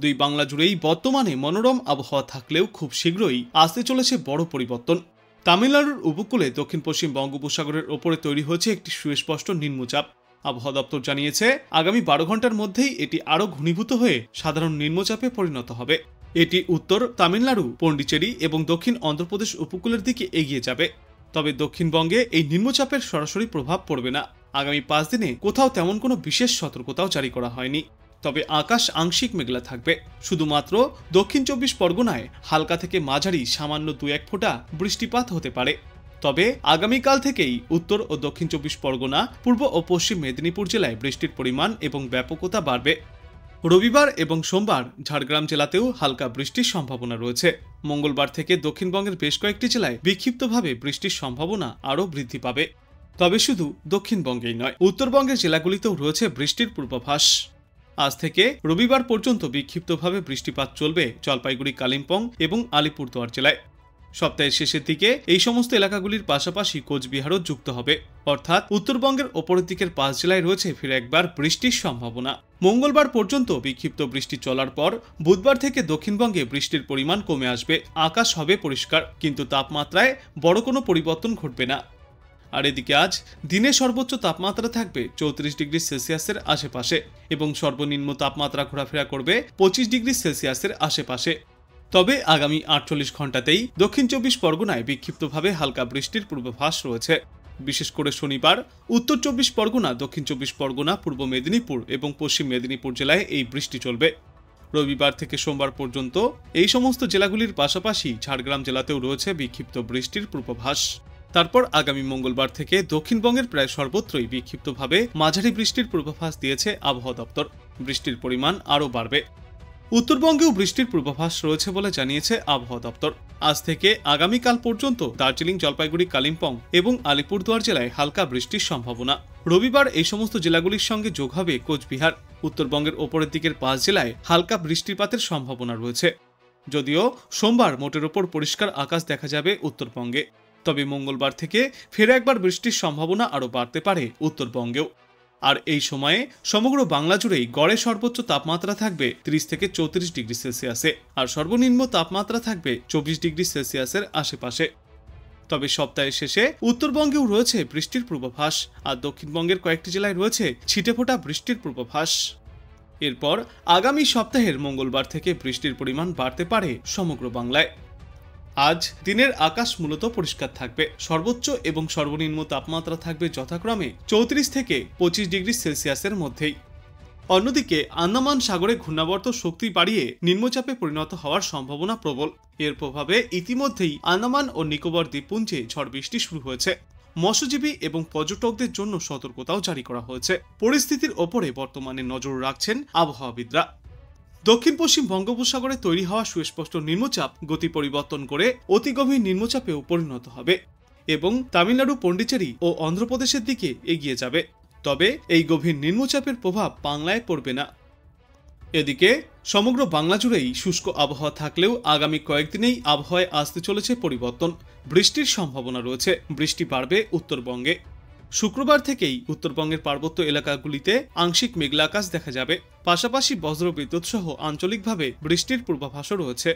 দুই বাংলা জুড়েই বর্তমানে মনোরম আবহাওয়া থাকলেও খুব শীঘ্রই আসতে চলেছে বড় পরিবর্তন। তামিলনাড়ুর উপকূলে দক্ষিণ পশ্চিম বঙ্গোপসাগরের ওপরে তৈরি হয়েছে একটি সুস্পষ্ট নিম্নচাপ। আবহাওয়া দপ্তর জানিয়েছে আগামী 12 ঘন্টার মধ্যেই এটি আরও ঘনীভূত হয়ে সাধারণ নিম্নচাপে পরিণত হবে। এটি উত্তর তামিলনাড়ু, পন্ডিচেরি এবং দক্ষিণ অন্ধ্রপ্রদেশ উপকূলের দিকে এগিয়ে যাবে। তবে দক্ষিণবঙ্গে এই নিম্নচাপের সরাসরি প্রভাব পড়বে না। আগামী 5 দিনে কোথাও তেমন কোনো বিশেষ সতর্কতাও জারি করা হয়নি। তবে আকাশ আংশিক মেঘলা থাকবে। শুধুমাত্র দক্ষিণ 24 পরগনায় হালকা থেকে মাঝারি সামান্য 2-1 ফোঁটা বৃষ্টিপাত হতে পারে। তবে আগামীকাল থেকেই উত্তর ও দক্ষিণ 24 পরগনা, পূর্ব ও পশ্চিম মেদিনীপুর জেলায় বৃষ্টির পরিমাণ এবং ব্যাপকতা বাড়বে। রবিবার এবং সোমবার ঝাড়গ্রাম জেলাতেও হালকা বৃষ্টির সম্ভাবনা রয়েছে। মঙ্গলবার থেকে দক্ষিণবঙ্গের বেশ কয়েকটি জেলায় বিক্ষিপ্তভাবে বৃষ্টির সম্ভাবনা আরও বৃদ্ধি পাবে। তবে শুধু দক্ষিণবঙ্গেই নয়, উত্তরবঙ্গের জেলাগুলিতেও রয়েছে বৃষ্টির পূর্বাভাস। আজ থেকে রবিবার পর্যন্ত বিক্ষিপ্তভাবে বৃষ্টিপাত চলবে জলপাইগুড়ি, কালিম্পং এবং আলিপুরদুয়ার জেলায়। সপ্তাহের শেষের দিকে এই সমস্ত এলাকাগুলির পাশাপাশি কোচবিহারও যুক্ত হবে। অর্থাৎ উত্তরবঙ্গের ওপরের দিকের 5 জেলায় রয়েছে ফিরে একবার বৃষ্টির সম্ভাবনা। মঙ্গলবার পর্যন্ত বিক্ষিপ্ত বৃষ্টি চলার পর বুধবার থেকে দক্ষিণবঙ্গে বৃষ্টির পরিমাণ কমে আসবে। আকাশ হবে পরিষ্কার, কিন্তু তাপমাত্রায় বড় কোনো পরিবর্তন ঘটবে না। আর এদিকে আজ দিনে সর্বোচ্চ তাপমাত্রা থাকবে 34 ডিগ্রি সেলসিয়াসের আশেপাশে এবং সর্বনিম্ন তাপমাত্রা ঘোরাফেরা করবে 25 ডিগ্রি সেলসিয়াসের আশেপাশে। তবে আগামী 48 ঘন্টাতেই দক্ষিণ 24 পরগনায় বিক্ষিপ্তভাবে হালকা বৃষ্টির পূর্বাভাস রয়েছে। বিশেষ করে শনিবার উত্তর 24 পরগনা, দক্ষিণ 24 পরগনা, পূর্ব মেদিনীপুর এবং পশ্চিম মেদিনীপুর জেলায় এই বৃষ্টি চলবে। রবিবার থেকে সোমবার পর্যন্ত এই সমস্ত জেলাগুলির পাশাপাশি ঝাড়গ্রাম জেলাতেও রয়েছে বিক্ষিপ্ত বৃষ্টির পূর্বাভাস। তারপর আগামী মঙ্গলবার থেকে দক্ষিণবঙ্গের প্রায় সর্বত্রই বিক্ষিপ্তভাবে মাঝারি বৃষ্টির পূর্বাভাস দিয়েছে আবহাওয়া দপ্তর। বৃষ্টির পরিমাণ আরও বাড়বে। উত্তরবঙ্গেও বৃষ্টির পূর্বাভাস রয়েছে বলে জানিয়েছে আবহাওয়া দপ্তর। আজ থেকে আগামীকাল পর্যন্ত দার্জিলিং, জলপাইগুড়ি, কালিম্পং এবং আলিপুরদুয়ার জেলায় হালকা বৃষ্টির সম্ভাবনা। রবিবার এই সমস্ত জেলাগুলির সঙ্গে যোগ হবে কোচবিহার। উত্তরবঙ্গের ওপরের দিকের 5 জেলায় হালকা বৃষ্টিপাতের সম্ভাবনা রয়েছে। যদিও সোমবার মোটের ওপর পরিষ্কার আকাশ দেখা যাবে উত্তরবঙ্গে। তবে মঙ্গলবার থেকে ফের একবার বৃষ্টির সম্ভাবনা আরও বাড়তে পারে উত্তরবঙ্গেও। আর এই সময়ে সমগ্র বাংলা জুড়েই গড়ে সর্বোচ্চ তাপমাত্রা থাকবে 30 থেকে 34 ডিগ্রি সেলসিয়াসে, আর সর্বনিম্ন তাপমাত্রা থাকবে 24 ডিগ্রি সেলসিয়াসের আশেপাশে। তবে সপ্তাহের শেষে উত্তরবঙ্গেও রয়েছে বৃষ্টির পূর্বাভাস, আর দক্ষিণবঙ্গের কয়েকটি জেলায় রয়েছে ছিটেফোঁটা বৃষ্টির পূর্বাভাস। এরপর আগামী সপ্তাহের মঙ্গলবার থেকে বৃষ্টির পরিমাণ বাড়তে পারে সমগ্র বাংলায়। আজ দিনের আকাশ মূলত পরিষ্কার থাকবে। সর্বোচ্চ এবং সর্বনিম্ন তাপমাত্রা থাকবে যথাক্রমে 34 থেকে 25 ডিগ্রি সেলসিয়াসের মধ্যেই। অন্যদিকে আন্দামান সাগরে ঘূর্ণাবর্ত শক্তি বাড়িয়ে নিম্নচাপে পরিণত হওয়ার সম্ভাবনা প্রবল। এর প্রভাবে ইতিমধ্যেই আন্দামান ও নিকোবর দ্বীপপুঞ্জে ঝড় বৃষ্টি শুরু হয়েছে। মৎস্যজীবী এবং পর্যটকদের জন্য সতর্কতাও জারি করা হয়েছে। পরিস্থিতির ওপরে বর্তমানে নজর রাখছেন আবহাওয়াবিদরা। দক্ষিণ পশ্চিম বঙ্গোপসাগরে তৈরি হওয়া সুস্পষ্ট নিম্নচাপ গতি পরিবর্তন করে অতি গভীর নিম্নচাপেও পরিণত হবে এবং তামিলনাড়ু, পন্ডিচেরি ও অন্ধ্রপ্রদেশের দিকে এগিয়ে যাবে। তবে এই গভীর নিম্নচাপের প্রভাব বাংলায় পড়বে না। এদিকে সমগ্র বাংলা জুড়েই শুষ্ক আবহাওয়া থাকলেও আগামী কয়েকদিনেই আবহাওয়ায় আসতে চলেছে পরিবর্তন। বৃষ্টির সম্ভাবনা রয়েছে। বৃষ্টি বাড়বে উত্তরবঙ্গে। শুক্রবার থেকেই উত্তরবঙ্গের পার্বত্য এলাকাগুলিতে আংশিক মেঘলা আকাশ দেখা যাবে। পাশাপাশি বজ্রবিদ্যুৎ সহ আঞ্চলিকভাবে বৃষ্টির পূর্বাভাসও রয়েছে।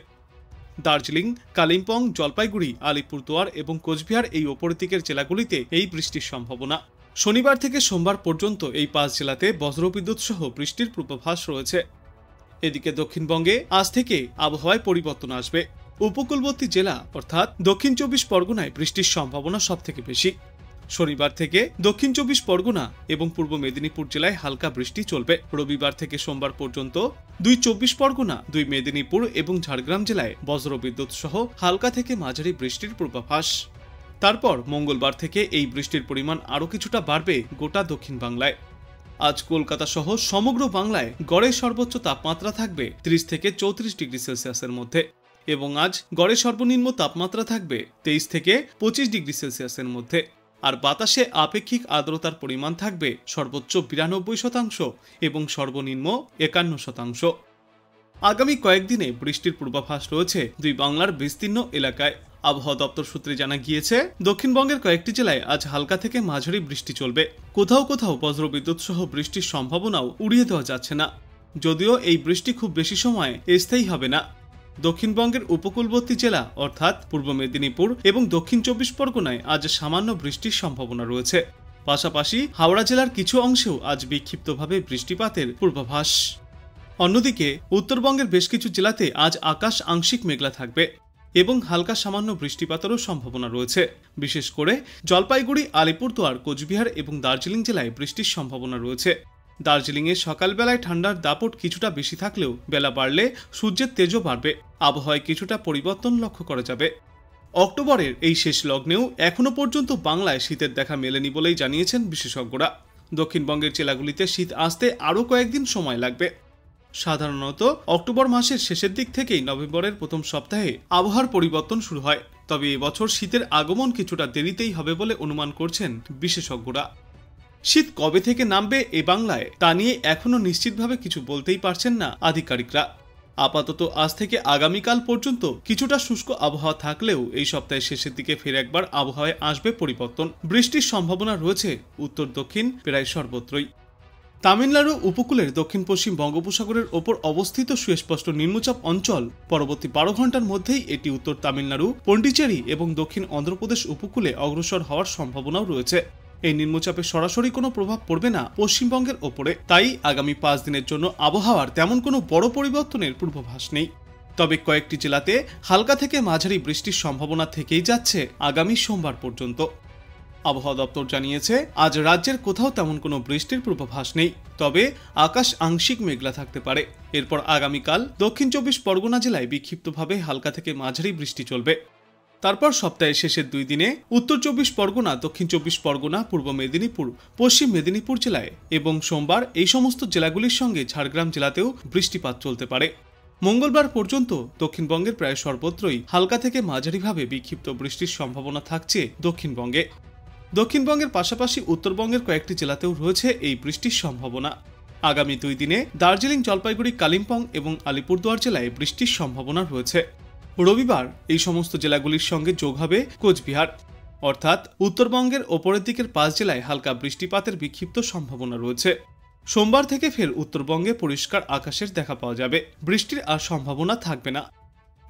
দার্জিলিং, কালিম্পং, জলপাইগুড়ি, আলিপুরদুয়ার এবং কোচবিহার এই ওপরের দিকের জেলাগুলিতে এই বৃষ্টির সম্ভাবনা। শনিবার থেকে সোমবার পর্যন্ত এই 5 জেলাতে বজ্রবিদ্যুৎ সহ বৃষ্টির পূর্বাভাস রয়েছে। এদিকে দক্ষিণবঙ্গে আজ থেকে আবহাওয়ায় পরিবর্তন আসবে। উপকূলবর্তী জেলা অর্থাৎ দক্ষিণ 24 পরগনায় বৃষ্টির সম্ভাবনা সবথেকে বেশি। শনিবার থেকে দক্ষিণ 24 পরগনা এবং পূর্ব মেদিনীপুর জেলায় হালকা বৃষ্টি চলবে। রবিবার থেকে সোমবার পর্যন্ত 2 24 পরগনা, 2 মেদিনীপুর এবং ঝাড়গ্রাম জেলায় বজ্রবিদ্যুৎ সহ হালকা থেকে মাঝারি বৃষ্টির পূর্বাভাস। তারপর মঙ্গলবার থেকে এই বৃষ্টির পরিমাণ আরও কিছুটা বাড়বে গোটা দক্ষিণ বাংলায়। আজ কলকাতা সহ সমগ্র বাংলায় গড়ে সর্বোচ্চ তাপমাত্রা থাকবে 30 থেকে 34 ডিগ্রি সেলসিয়াসের মধ্যে এবং আজ গড়ে সর্বনিম্ন তাপমাত্রা থাকবে 23 থেকে 25 ডিগ্রি সেলসিয়াসের মধ্যে। আর বাতাসে আপেক্ষিক আর্দ্রতার পরিমাণ থাকবে সর্বোচ্চ 92% এবং সর্বনিম্ন 51%। আগামী কয়েকদিনে বৃষ্টির পূর্বাভাস রয়েছে দুই বাংলার বিস্তীর্ণ এলাকায়। আবহাওয়া দপ্তর সূত্রে জানা গিয়েছে দক্ষিণবঙ্গের কয়েকটি জেলায় আজ হালকা থেকে মাঝারি বৃষ্টি চলবে। কোথাও কোথাও বজ্রবিদ্যুৎ সহ বৃষ্টির সম্ভাবনাও উড়িয়ে দেওয়া যাচ্ছে না। যদিও এই বৃষ্টি খুব বেশি সময় স্থায়ী হবে না। দক্ষিণবঙ্গের উপকূলবর্তী জেলা অর্থাৎ পূর্ব মেদিনীপুর এবং দক্ষিণ 24 পরগনায় আজ সামান্য বৃষ্টির সম্ভাবনা রয়েছে। পাশাপাশি হাওড়া জেলার কিছু অংশেও আজ বিক্ষিপ্তভাবে বৃষ্টিপাতের পূর্বাভাস। অন্যদিকে উত্তরবঙ্গের বেশ কিছু জেলাতে আজ আকাশ আংশিক মেঘলা থাকবে এবং হালকা সামান্য বৃষ্টিপাতেরও সম্ভাবনা রয়েছে। বিশেষ করে জলপাইগুড়ি, আলিপুরদুয়ার, কোচবিহার এবং দার্জিলিং জেলায় বৃষ্টির সম্ভাবনা রয়েছে। দার্জিলিংয়ে সকালবেলায় ঠান্ডার দাপট কিছুটা বেশি থাকলেও বেলা বাড়লে সূর্যের তেজও বাড়বে। আবহাওয়ায় কিছুটা পরিবর্তন লক্ষ্য করা যাবে। অক্টোবরের এই শেষ লগ্নেও এখনো পর্যন্ত বাংলায় শীতের দেখা মেলেনি বলেই জানিয়েছেন বিশেষজ্ঞরা। দক্ষিণবঙ্গের জেলাগুলিতে শীত আসতে আরও কয়েকদিন সময় লাগবে। সাধারণত অক্টোবর মাসের শেষের দিক থেকেই নভেম্বরের প্রথম সপ্তাহে আবহাওয়ার পরিবর্তন শুরু হয়। তবে এবছর শীতের আগমন কিছুটা দেরিতেই হবে বলে অনুমান করছেন বিশেষজ্ঞরা। শীত কবে থেকে নামবে এ বাংলায় তা নিয়ে এখনো নিশ্চিতভাবে কিছু বলতেই পারছেন না আধিকারিকরা। আপাতত আজ থেকে আগামীকাল পর্যন্ত কিছুটা শুষ্ক আবহাওয়া থাকলেও এই সপ্তাহের শেষের দিকে ফের একবার আবহাওয়ায় আসবে পরিবর্তন। বৃষ্টির সম্ভাবনা রয়েছে উত্তর দক্ষিণ প্রায় সর্বত্রই। তামিলনাড়ু উপকূলের দক্ষিণ পশ্চিম বঙ্গোপসাগরের ওপর অবস্থিত সুস্পষ্ট নিম্নচাপ অঞ্চল পরবর্তী 12 ঘন্টার মধ্যেই এটি উত্তর তামিলনাড়ু, পন্ডিচেরি এবং দক্ষিণ অন্ধ্রপ্রদেশ উপকূলে অগ্রসর হওয়ার সম্ভাবনাও রয়েছে। এই নিম্নচাপের সরাসরি কোনো প্রভাব পড়বে না পশ্চিমবঙ্গের ওপরে, তাই আগামী 5 দিনের জন্য আবহাওয়ার তেমন কোনো বড় পরিবর্তনের পূর্বাভাস নেই। তবে কয়েকটি জেলাতে হালকা থেকে মাঝারি বৃষ্টির সম্ভাবনা থেকেই যাচ্ছে আগামী সোমবার পর্যন্ত। আবহাওয়া দপ্তর জানিয়েছে আজ রাজ্যের কোথাও তেমন কোনো বৃষ্টির পূর্বাভাস নেই, তবে আকাশ আংশিক মেঘলা থাকতে পারে। এরপর আগামীকাল দক্ষিণ 24 পরগনা জেলায় বিক্ষিপ্তভাবে হালকা থেকে মাঝারি বৃষ্টি চলবে। তারপর সপ্তাহের শেষের 2 দিনে উত্তর 24 পরগনা, দক্ষিণ 24 পরগনা, পূর্ব মেদিনীপুর, পশ্চিম মেদিনীপুর জেলায় এবং সোমবার এই সমস্ত জেলাগুলির সঙ্গে ঝাড়গ্রাম জেলাতেও বৃষ্টিপাত চলতে পারে। মঙ্গলবার পর্যন্ত দক্ষিণবঙ্গের প্রায় সর্বত্রই হালকা থেকে মাঝারিভাবে বিক্ষিপ্ত বৃষ্টির সম্ভাবনা থাকছে দক্ষিণবঙ্গে। দক্ষিণবঙ্গের পাশাপাশি উত্তরবঙ্গের কয়েকটি জেলাতেও রয়েছে এই বৃষ্টির সম্ভাবনা। আগামী 2 দিনে দার্জিলিং, জলপাইগুড়ি, কালিম্পং এবং আলিপুরদুয়ার জেলায় বৃষ্টির সম্ভাবনা রয়েছে। রবিবার এই সমস্ত জেলাগুলির সঙ্গে যোগ হবে কোচবিহার, অর্থাৎ উত্তরবঙ্গের ওপরের দিকের 5 জেলায় হালকা বৃষ্টিপাতের বিক্ষিপ্ত সম্ভাবনা রয়েছে। সোমবার থেকে ফের উত্তরবঙ্গে পরিষ্কার আকাশের দেখা পাওয়া যাবে, বৃষ্টির আর সম্ভাবনা থাকবে না।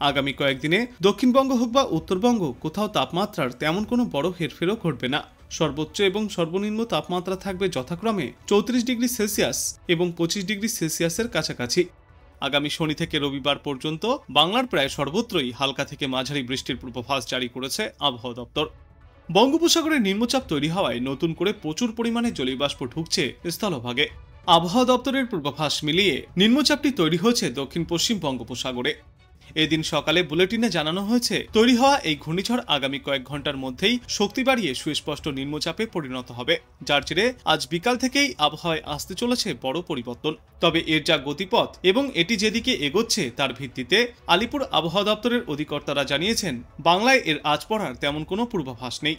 আগামী কয়েকদিনে দক্ষিণবঙ্গ হোক বা উত্তরবঙ্গ কোথাও তাপমাত্রার তেমন কোনো বড় হেরফেরও ঘটবে না। সর্বোচ্চ এবং সর্বনিম্ন তাপমাত্রা থাকবে যথাক্রমে 34 ডিগ্রি সেলসিয়াস এবং 25 ডিগ্রি সেলসিয়াসের কাছাকাছি। আগামী শনি থেকে রবিবার পর্যন্ত বাংলার প্রায় সর্বত্রই হালকা থেকে মাঝারি বৃষ্টির পূর্বাভাস জারি করেছে আবহাওয়া দপ্তর। বঙ্গোপসাগরে নিম্নচাপ তৈরি হওয়ায় নতুন করে প্রচুর পরিমাণে জলীয়বাষ্প ঢুকছে স্থলভাগে। আবহাওয়া দপ্তরের পূর্বাভাস মিলিয়ে নিম্নচাপটি তৈরি হয়েছে দক্ষিণ পশ্চিম বঙ্গোপসাগরে। এদিন সকালে বুলেটিনে জানানো হয়েছে তৈরি হওয়া এই ঘূর্ণিঝড় আগামী কয়েক ঘন্টার মধ্যেই শক্তি বাড়িয়ে সুস্পষ্ট নিম্নচাপে পরিণত হবে, যার জেরে আজ বিকাল থেকেই আবহাওয়ায় আসতে চলেছে বড় পরিবর্তন। তবে এর যা গতিপথ এবং এটি যেদিকে এগোচ্ছে তার ভিত্তিতে আলিপুর আবহাওয়া দপ্তরের অধিকর্তারা জানিয়েছেন বাংলায় এর আজ পড়ার তেমন কোনো পূর্বাভাস নেই।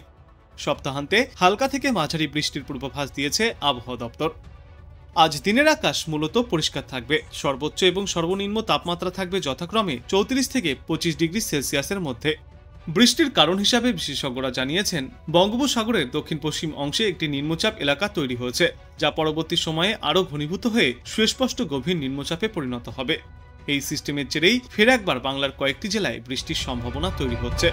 সপ্তাহান্তে হালকা থেকে মাঝারি বৃষ্টির পূর্বাভাস দিয়েছে আবহাওয়া দপ্তর। আজ দিনের আকাশ মূলত পরিষ্কার থাকবে। সর্বোচ্চ এবং সর্বনিম্ন তাপমাত্রা থাকবে যথাক্রমে 34 থেকে 25 ডিগ্রি সেলসিয়াসের মধ্যে। বৃষ্টির কারণ হিসাবে বিশেষজ্ঞরা জানিয়েছেন বঙ্গোপসাগরের দক্ষিণ পশ্চিম অংশে একটি নিম্নচাপ এলাকা তৈরি হয়েছে, যা পরবর্তী সময়ে আরও ঘনীভূত হয়ে সুস্পষ্ট গভীর নিম্নচাপে পরিণত হবে। এই সিস্টেমের জেরেই ফের একবার বাংলার কয়েকটি জেলায় বৃষ্টির সম্ভাবনা তৈরি হচ্ছে।